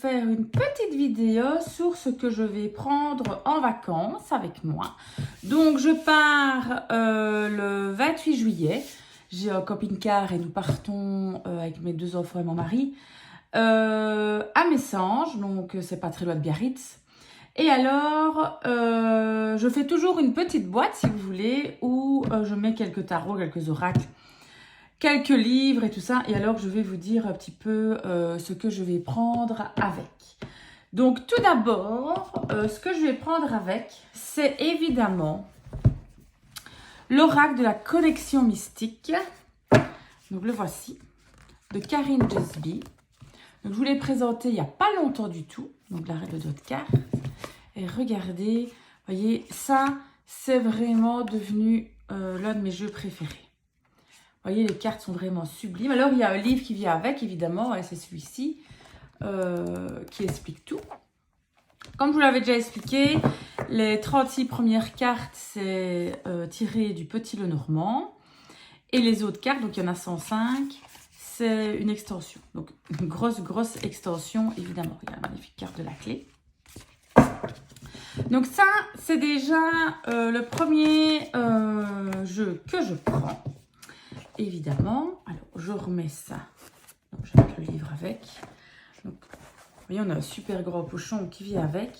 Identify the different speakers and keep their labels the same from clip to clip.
Speaker 1: faire une petite vidéo sur ce que je vais prendre en vacances avec moi. Donc je pars le 28 juillet. J'ai un camping-car et nous partons avec mes 2 enfants et mon mari à Messanges, donc c'est pas très loin de Biarritz. Et alors, je fais toujours une petite boîte, si vous voulez, où je mets quelques tarots, quelques oracles, quelques livres et tout ça. Et alors, je vais vous dire un petit peu ce que je vais prendre avec. Donc, tout d'abord, ce que je vais prendre avec, c'est évidemment l'oracle de la connexion mystique. Donc, le voici, de Karine Jesby. Donc, je vous l'ai présenté il n'y a pas longtemps du tout. Donc, la règle d'autres cartes. Et regardez, voyez, ça, c'est vraiment devenu l'un de mes jeux préférés. Vous voyez, les cartes sont vraiment sublimes. Alors, il y a un livre qui vient avec, évidemment, et c'est celui-ci, qui explique tout. Comme je vous l'avais déjà expliqué, les 36 premières cartes, c'est tiré du Petit Lenormand. Et les autres cartes, donc il y en a 105, c'est une extension. Donc, une grosse extension, évidemment. Il y a la magnifique carte de la clé. Donc ça, c'est déjà le premier jeu que je prends, évidemment. Alors, je remets ça. Donc, je vais mettre le livre avec. Donc, vous voyez, on a un super grand pochon qui vient avec.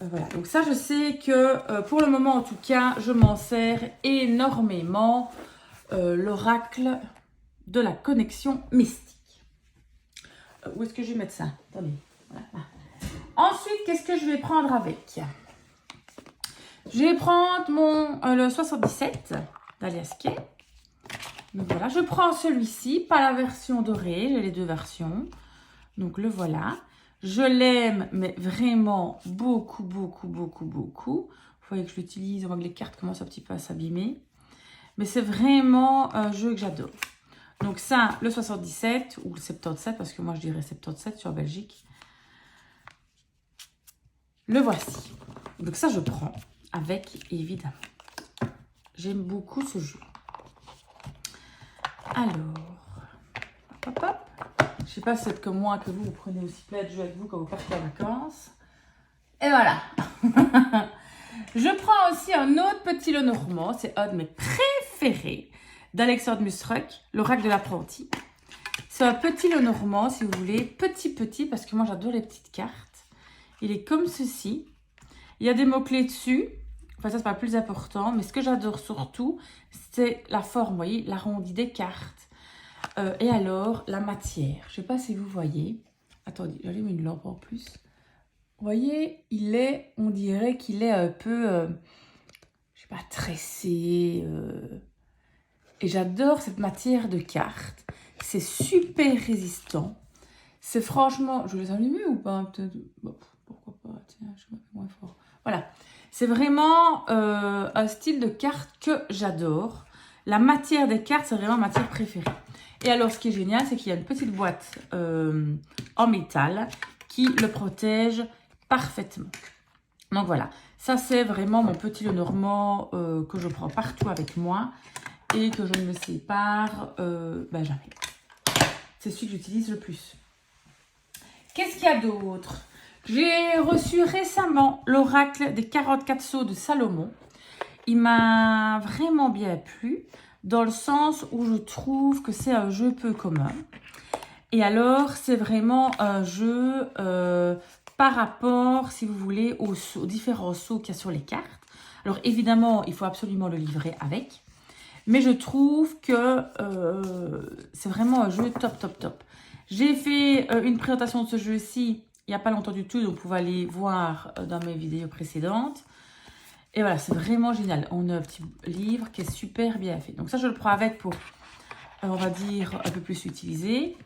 Speaker 1: Voilà, donc ça, je sais que pour le moment, en tout cas, je m'en sers énormément. L'oracle de la connexion mystique. Où est-ce que je vais mettre ça? Attendez, voilà. Ensuite, qu'est-ce que je vais prendre avec? Je vais prendre le 77 d'Aliaskay. Donc voilà, je prends celui-ci, pas la version dorée, j'ai les 2 versions. Donc le voilà. Je l'aime, mais vraiment beaucoup. Vous voyez que je l'utilise, on voit que les cartes commencent un petit peu à s'abîmer. Mais c'est vraiment un jeu que j'adore. Donc ça, le 77 ou le 77, parce que moi je dirais 77 sur Belgique. Le voici. Donc ça, je prends avec, évidemment. J'aime beaucoup ce jeu. Alors, hop. Je ne sais pas si c'est comme moi, que vous prenez aussi plein de jeux avec vous quand vous partez en vacances. Et voilà. Je prends aussi un autre Petit Lenormand. C'est un de mes préférés d'Alexandre Musruck, l'oracle de l'apprenti. C'est un Petit Lenormand, si vous voulez. Petit, parce que moi, j'adore les petites cartes. Il est comme ceci. Il y a des mots-clés dessus. Enfin, ça, c'est pas le plus important. Mais ce que j'adore surtout, c'est la forme. Vous voyez, l'arrondi des cartes. Et alors, la matière. Je ne sais pas si vous voyez. Attendez, j'allume une lampe en plus. Vous voyez, on dirait qu'il est un peu, je sais pas, tressé. Et j'adore cette matière de cartes. C'est super résistant. C'est franchement... Je vais les allumer ou pas? Peut-être... Bon, pourquoi pas? Tiens, je vais mettre moins fort. Voilà. C'est vraiment un style de carte que j'adore. La matière des cartes, c'est vraiment ma matière préférée. Et alors, ce qui est génial, c'est qu'il y a une petite boîte en métal qui le protège parfaitement. Donc voilà. Ça, c'est vraiment mon Petit Lenormand que je prends partout avec moi et que je ne me sépare jamais. C'est celui que j'utilise le plus. Qu'est-ce qu'il y a d'autre? J'ai reçu récemment l'oracle des 44 sceaux de Salomon. Il m'a vraiment bien plu, dans le sens où je trouve que c'est un jeu peu commun. Et alors, c'est vraiment un jeu par rapport, si vous voulez, aux différents sceaux qu'il y a sur les cartes. Alors, évidemment, il faut absolument le livrer avec. Mais je trouve que c'est vraiment un jeu top. J'ai fait une présentation de ce jeu-ci il n'y a pas longtemps du tout, donc vous pouvez aller voir dans mes vidéos précédentes. Et voilà, c'est vraiment génial. On a un petit livre qui est super bien fait. Donc ça, je le prends avec pour, on va dire, un peu plus utiliser.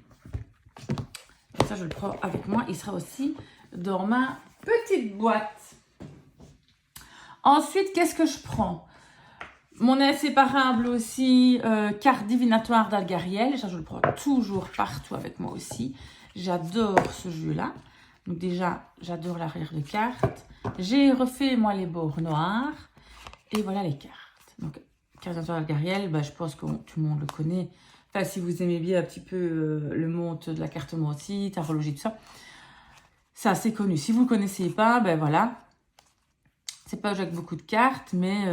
Speaker 1: Et ça, je le prends avec moi. Il sera aussi dans ma petite boîte. Ensuite, qu'est-ce que je prends? Mon inséparable aussi, carte divinatoire d'Algariel. Ça, je le prends toujours partout avec moi aussi. J'adore ce jeu-là. Donc déjà, j'adore l'arrière de carte. J'ai refait, moi, les bords noirs. Et voilà les cartes. Donc, carte divinatoire d'Algariel, je pense que tout le monde le connaît. Enfin, si vous aimez bien un petit peu le monde de la cartomancie, tarologie, tout ça. C'est assez connu. Si vous ne le connaissez pas, ben voilà. C'est pas un jeu avec beaucoup de cartes, mais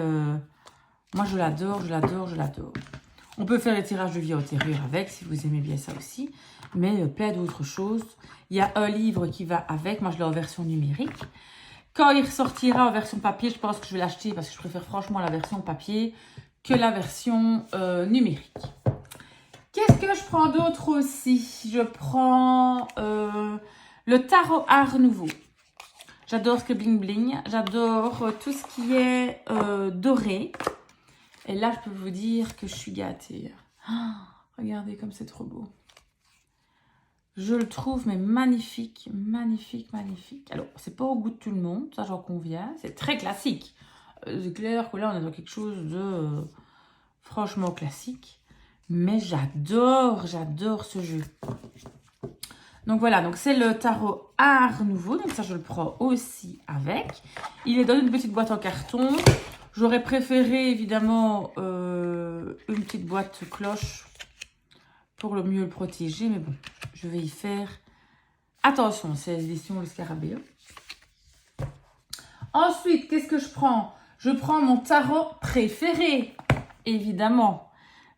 Speaker 1: moi je l'adore, je l'adore, je l'adore. On peut faire les tirages de vie antérieure avec, si vous aimez bien ça aussi. Mais plein d'autres choses. Il y a un livre qui va avec. Moi, je l'ai en version numérique. Quand il ressortira en version papier, je pense que je vais l'acheter parce que je préfère franchement la version papier que la version numérique. Qu'est-ce que je prends d'autre aussi? Je prends le tarot Art Nouveau. J'adore ce que bling bling. J'adore tout ce qui est doré. Et là, je peux vous dire que je suis gâtée. Oh, regardez comme c'est trop beau. Je le trouve mais magnifique, magnifique, magnifique. Alors, c'est pas au goût de tout le monde, ça j'en conviens. C'est très classique. C'est clair que là, on est dans quelque chose de franchement classique. Mais j'adore, j'adore ce jeu. Donc voilà, donc c'est le tarot Art Nouveau. Donc ça, je le prends aussi avec. Il est dans une petite boîte en carton. J'aurais préféré évidemment une petite boîte cloche pour le mieux le protéger. Mais bon, je vais y faire attention. C'est l'édition Le Scarabée. Ensuite, qu'est-ce que je prends? Je prends mon tarot préféré, évidemment,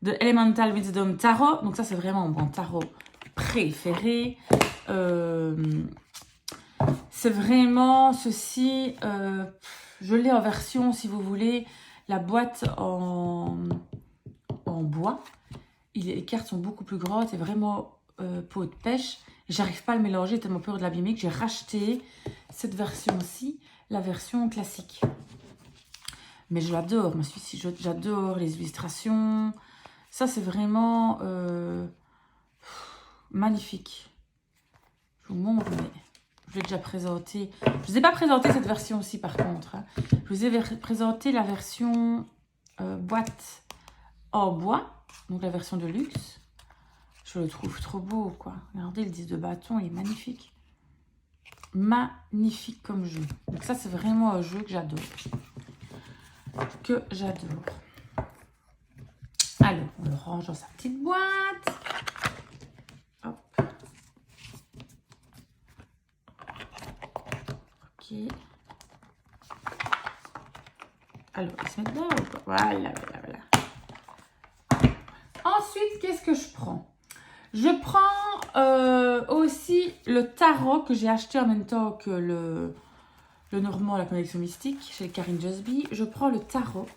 Speaker 1: de Elemental Wisdom Tarot. Donc ça, c'est vraiment mon tarot préféré. C'est vraiment ceci. Je l'ai en version, si vous voulez, la boîte en bois. Les cartes sont beaucoup plus grandes. C'est vraiment peau de pêche. J'arrive pas à le mélanger, tellement peur de l'abîmer que j'ai racheté cette version-ci, la version classique. Mais je l'adore. Moi, j'adore les illustrations. Ça, c'est vraiment magnifique. Je vous montre, mais je l'ai déjà présenté. Je ne vous ai pas présenté cette version-ci, par contre. Hein. Je vous ai présenté la version boîte en bois. Donc, la version de luxe. Je le trouve trop beau, quoi. Regardez, le 10 de bâton, il est magnifique. Magnifique comme jeu. Donc, ça, c'est vraiment un jeu que j'adore. Que j'adore. Alors, on le range dans sa petite boîte. Hop. Ok. Alors, il se met dedans ou pas? Voilà, voilà, voilà. Ensuite, qu'est-ce que je prends? Je prends aussi le tarot que j'ai acheté en même temps que le Normand à la connexion mystique chez Karine Jusby. Je prends le tarot,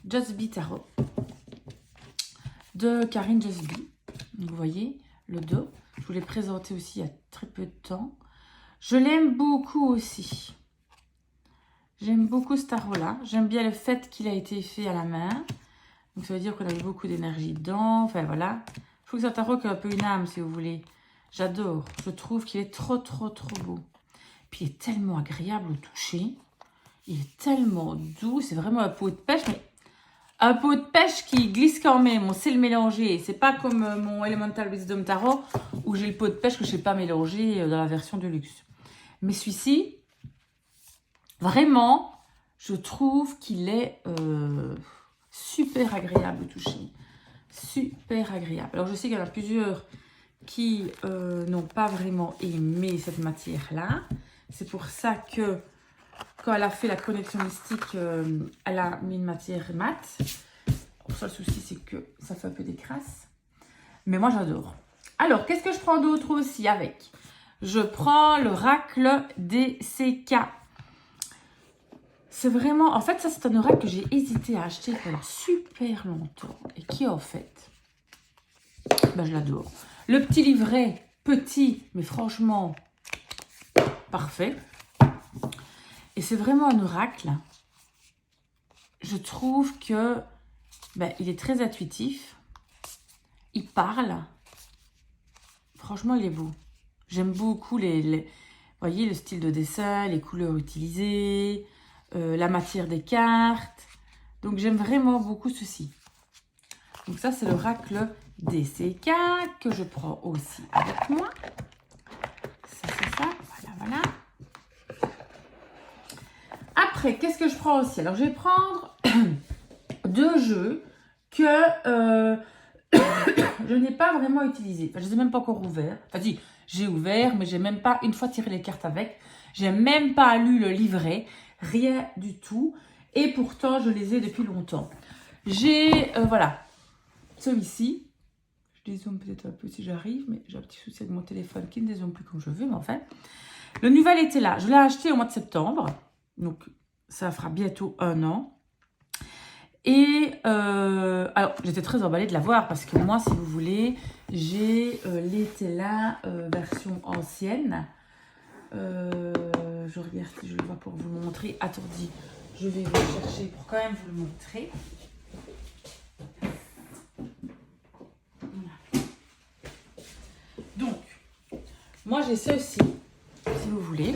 Speaker 1: Jusby Tarot, de Karine Jusby. Vous voyez, le dos. Je vous l'ai présenté aussi il y a très peu de temps. Je l'aime beaucoup aussi. J'aime beaucoup ce tarot-là. J'aime bien le fait qu'il a été fait à la main. Donc ça veut dire qu'on a eu beaucoup d'énergie dedans. Enfin voilà. Je trouve que c'est un tarot qui a un peu une âme, si vous voulez. J'adore. Je trouve qu'il est trop, trop, trop beau. Puis il est tellement agréable au toucher. Il est tellement doux. C'est vraiment un pot de pêche, mais un pot de pêche qui glisse quand même. On sait le mélanger. C'est pas comme mon Elemental Wisdom Tarot où j'ai le pot de pêche que je ne sais pas mélanger dans la version de luxe. Mais celui-ci, vraiment, je trouve qu'il est super agréable au toucher. Super agréable. Alors, je sais qu'il y en a plusieurs qui n'ont pas vraiment aimé cette matière-là. C'est pour ça que quand elle a fait la connexion mystique, elle a mis une matière mate. Le seul souci, c'est que ça fait un peu des crasses. Mais moi, j'adore. Alors, qu'est-ce que je prends d'autre aussi avec? Je prends l'oracle DCK. C'est vraiment... En fait, ça, c'est un oracle que j'ai hésité à acheter pendant super longtemps. Et qui, en fait, ben, je l'adore. Le petit livret, petit, mais franchement, parfait. Et c'est vraiment un oracle. Je trouve que ben, il est très intuitif. Il parle. Franchement, il est beau. J'aime beaucoup vous voyez, le style de dessin, les couleurs utilisées, la matière des cartes. Donc, j'aime vraiment beaucoup ceci. Donc, ça, c'est l'oracle DCK que je prends aussi avec moi. Ça, c'est ça. Voilà, voilà. Après, qu'est-ce que je prends aussi? Alors, je vais prendre deux jeux que je n'ai pas vraiment utilisé. Enfin, je ne les ai même pas encore ouverts. Enfin, si, j'ai ouvert, mais j'ai même pas une fois tiré les cartes avec. J'ai même pas lu le livret. Rien du tout. Et pourtant, je les ai depuis longtemps. J'ai, voilà, celui-ci. Je dézoome peut-être un peu si j'arrive, mais j'ai un petit souci avec mon téléphone qui ne dézoome plus comme je veux, mais enfin. Le nouvel était là. Je l'ai acheté au mois de septembre. Donc, ça fera bientôt 1 an. Et alors, j'étais très emballée de l'avoir parce que moi, si vous voulez, j'ai l'été là, version ancienne. Je regarde si je le vois pour vous le montrer. Attendez, je vais vous chercher pour quand même vous le montrer. Voilà. Donc, moi j'ai ceci, si vous voulez,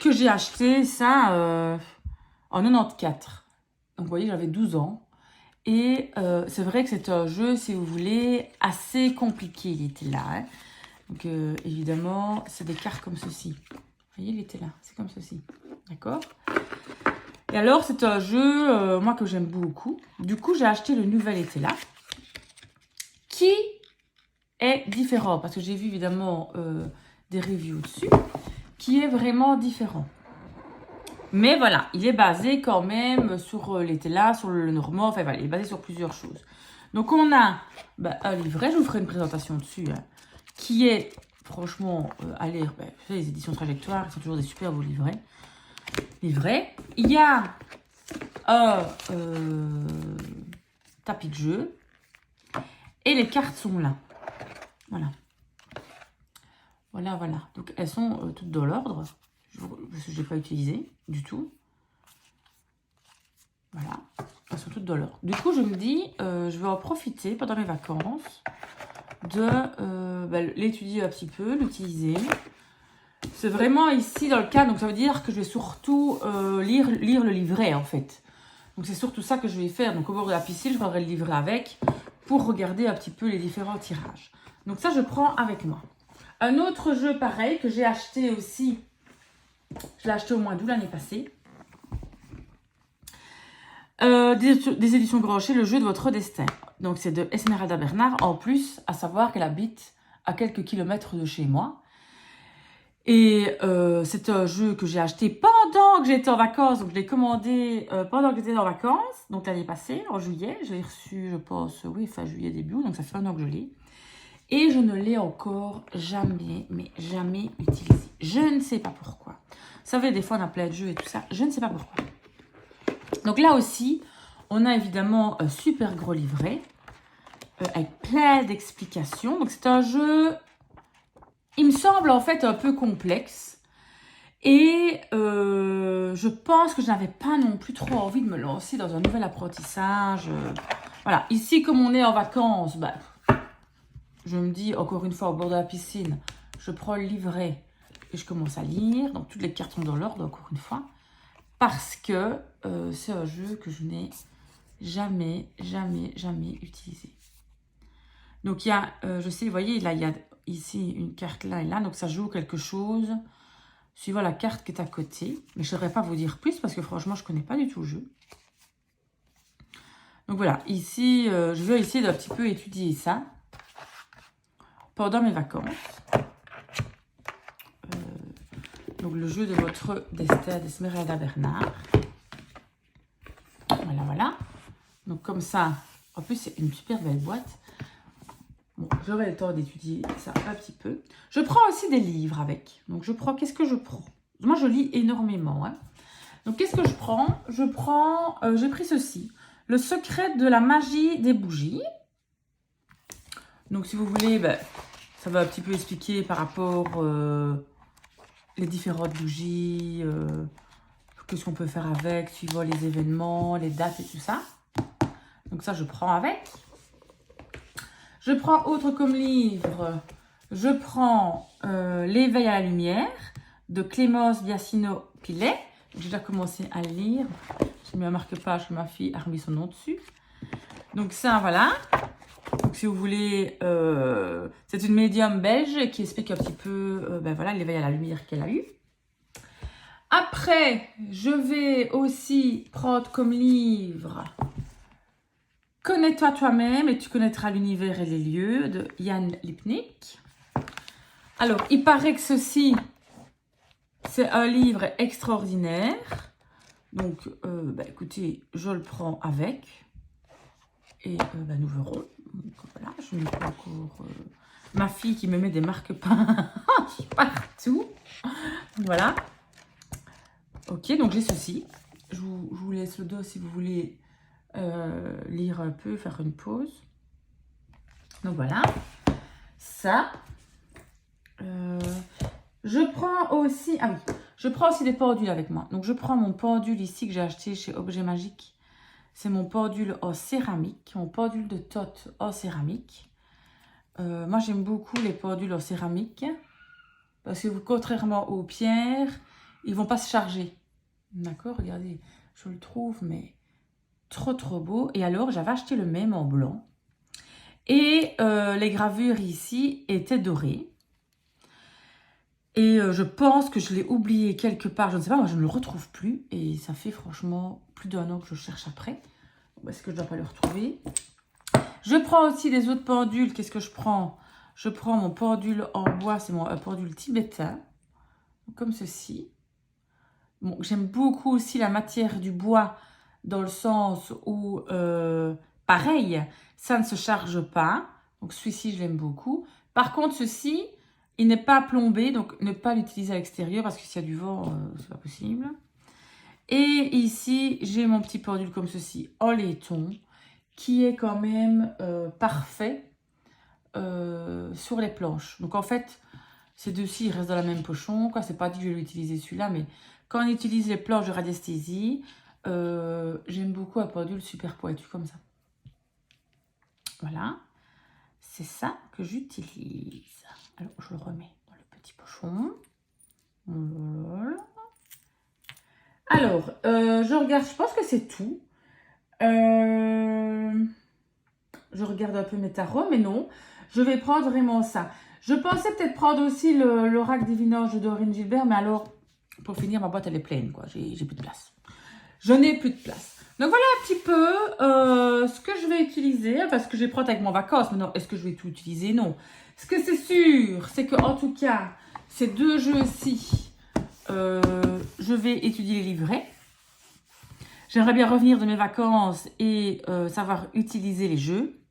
Speaker 1: que j'ai acheté ça en 94. Donc vous voyez, j'avais 12 ans. Et c'est vrai que c'est un jeu, si vous voulez, assez compliqué, il était là. Hein. Donc évidemment, c'est des cartes comme ceci. Vous voyez, il était là, c'est comme ceci. D'accord? Et alors, c'est un jeu, moi, que j'aime beaucoup. Du coup, j'ai acheté le nouvel été là, qui est différent. Parce que j'ai vu, évidemment, des reviews dessus, qui est vraiment différent. Mais voilà, il est basé quand même sur l'été là, sur le normand. Enfin, voilà, il est basé sur plusieurs choses. Donc, on a un livret, je vous ferai une présentation dessus, hein, qui est, franchement, à lire. Les éditions Trajectoire, sont toujours des super beaux livrets. Il y a un tapis de jeu. Et les cartes sont là. Voilà. Voilà, voilà. Donc, elles sont toutes dans l'ordre. Je n'ai pas utilisé du tout. Voilà. Elles sont toutes dans l'ordre. Du coup, je me dis, je vais en profiter pendant mes vacances de l'étudier un petit peu, l'utiliser. C'est vraiment ici dans le cas, donc ça veut dire que je vais surtout lire le livret en fait. Donc c'est surtout ça que je vais faire. Donc au bord de la piscine, je prendrai le livret avec pour regarder un petit peu les différents tirages. Donc ça, je prends avec moi. Un autre jeu pareil que j'ai acheté aussi, je l'ai acheté au mois d'août l'année passée. Des éditions Grancher, le jeu de votre destin. Donc c'est de Esmeralda Bernard. En plus, à savoir qu'elle habite à quelques kilomètres de chez moi. Et c'est un jeu que j'ai acheté pendant que j'étais en vacances. Donc je l'ai commandé pendant que j'étais en vacances. Donc l'année passée, en juillet. Je l'ai reçu, je pense, oui, fin juillet début. Donc ça fait 1 an que je l'ai. Et je ne l'ai encore jamais, mais jamais utilisé. Je ne sais pas pourquoi. Vous savez, des fois on a plein de jeux et tout ça. Je ne sais pas pourquoi. Donc là aussi, on a évidemment un super gros livret. Avec plein d'explications. Donc c'est un jeu... Il me semble en fait un peu complexe et je pense que je n'avais pas non plus trop envie de me lancer dans un nouvel apprentissage. Voilà, ici comme on est en vacances, je me dis encore une fois au bord de la piscine, je prends le livret et je commence à lire. Donc toutes les cartes sont dans l'ordre encore une fois parce que c'est un jeu que je n'ai jamais utilisé. Donc il y a, je sais, vous voyez, là il y a ici une carte là et là, donc ça joue quelque chose suivant la carte qui est à côté. Mais je ne saurais pas vous dire plus parce que franchement, je ne connais pas du tout le jeu. Donc voilà, ici, je vais essayer d'un petit peu étudier ça pendant mes vacances. Donc le jeu de votre destin d'Esmeralda Bernard. Voilà, voilà. Donc comme ça, en plus c'est une super belle boîte. Bon, j'aurai le temps d'étudier ça un petit peu. Je prends aussi des livres avec. Donc, je prends... Qu'est-ce que je prends? Moi, je lis énormément. Hein. Donc, qu'est-ce que je prends? Je prends... j'ai pris ceci. Le secret de la magie des bougies. Donc, si vous voulez, ça va un petit peu expliquer par rapport les différentes bougies, qu'est-ce qu'on peut faire avec, suivant les événements, les dates et tout ça. Donc, ça, je prends avec. Je prends autre comme livre, je prends L'éveil à la lumière de Clémence Biasino-Pilet. J'ai déjà commencé à le lire. J'ai mis un marque-page que ma fille a remis son nom dessus. Donc ça, voilà. Donc si vous voulez, c'est une médium belge qui explique un petit peu voilà, l'éveil à la lumière qu'elle a eu. Après, je vais aussi prendre comme livre Connais-toi toi-même et tu connaîtras l'univers et les lieux de Jan Lipnik. Alors, il paraît que ceci, c'est un livre extraordinaire. Donc, écoutez, je le prends avec. Et nous verrons. Donc, voilà, je n'ai pas encore ma fille qui me met des marque-pains partout. Voilà. Ok, donc j'ai ceci. Je vous laisse le dos si vous voulez lire un peu, faire une pause. Donc voilà. Ça. Je prends aussi... Ah oui, je prends aussi des pendules avec moi. Donc je prends mon pendule ici que j'ai acheté chez Objet Magique. C'est mon pendule en céramique, mon pendule de Tot en céramique. Moi, j'aime beaucoup les pendules en céramique parce que contrairement aux pierres, ils ne vont pas se charger. D'accord, regardez, je le trouve, mais trop beau. Et alors, j'avais acheté le même en blanc. Et les gravures ici étaient dorées. Et je pense que je l'ai oublié quelque part, je ne sais pas, moi je ne le retrouve plus. Et ça fait franchement plus d'1 an que je cherche après. Est-ce que je ne dois pas le retrouver? Je prends aussi des autres pendules. Qu'est-ce que je prends? Je prends mon pendule en bois, c'est mon pendule tibétain. Comme ceci. Bon, j'aime beaucoup aussi la matière du bois dans le sens où, pareil, ça ne se charge pas. Donc celui-ci, je l'aime beaucoup. Par contre, ceci... il n'est pas plombé, donc ne pas l'utiliser à l'extérieur parce que s'il y a du vent, c'est pas possible. Et ici, j'ai mon petit pendule comme ceci, en laiton, qui est quand même parfait sur les planches. Donc en fait, ces deux-ci, ils restent dans la même pochon. C'est pas dit que je vais l'utiliser celui-là, mais quand on utilise les planches de radiesthésie, j'aime beaucoup un pendule super pointu comme ça. Voilà, c'est ça que j'utilise. Alors, je le remets dans le petit pochon. Voilà. Alors, je regarde, je pense que c'est tout. Je regarde un peu mes tarots, mais non. Je vais prendre vraiment ça. Je pensais peut-être prendre aussi l'oracle divinage de Dorine Gilbert, mais alors, pour finir, ma boîte, elle est pleine, quoi. J'ai plus de place. Je n'ai plus de place. Donc, voilà un petit peu ce que je vais utiliser, parce que je vais prendre avec mon vacances. Maintenant, est-ce que je vais tout utiliser? Non. Ce que c'est sûr, c'est qu'en tout cas, ces deux jeux-ci, je vais étudier les livrets. J'aimerais bien revenir de mes vacances et savoir utiliser les jeux.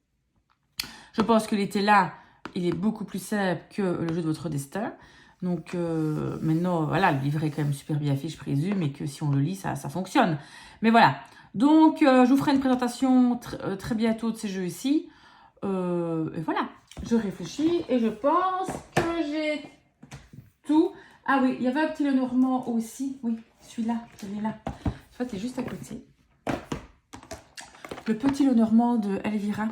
Speaker 1: Je pense que l'été là, il est beaucoup plus simple que le jeu de votre destin. Donc maintenant, voilà, le livret est quand même super bien fait, je présume, et que si on le lit, ça fonctionne. Mais voilà. Donc, je vous ferai une présentation très bientôt de ces jeux-ci. Et voilà. Je réfléchis et je pense que j'ai tout. Ah oui, il y avait un petit Lenormand aussi. Oui, celui-là, je l'ai là. En fait, il est juste à côté. Le petit Lenormand de Elvira.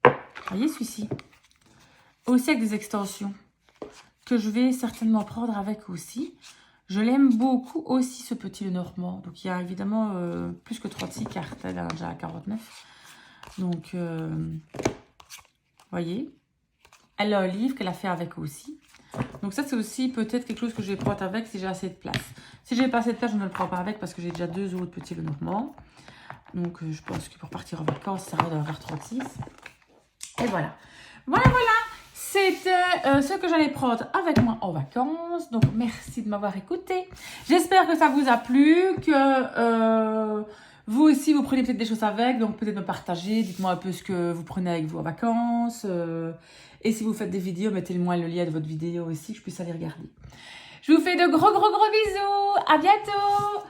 Speaker 1: Vous voyez celui-ci? Aussi avec des extensions. Que je vais certainement prendre avec aussi. Je l'aime beaucoup aussi, ce petit Lenormand. Donc, il y a évidemment plus que 36 cartes. Elle a déjà 49. Donc, voyez. Elle a un livre qu'elle a fait avec aussi. Donc ça, c'est aussi peut-être quelque chose que je vais prendre avec si j'ai assez de place. Si j'ai pas assez de place, je ne le prends pas avec parce que j'ai déjà 2 autres petits Lenormand. Donc je pense que pour partir en vacances, ça va d'en avoir 36. Et voilà. Voilà. C'était ce que j'allais prendre avec moi en vacances. Donc merci de m'avoir écouté. J'espère que ça vous a plu, que... vous aussi, vous prenez peut-être des choses avec, donc peut-être me partager. Dites-moi un peu ce que vous prenez avec vous en vacances. Et si vous faites des vidéos, mettez-moi le lien de votre vidéo aussi, que je puisse aller regarder. Je vous fais de gros bisous. À bientôt.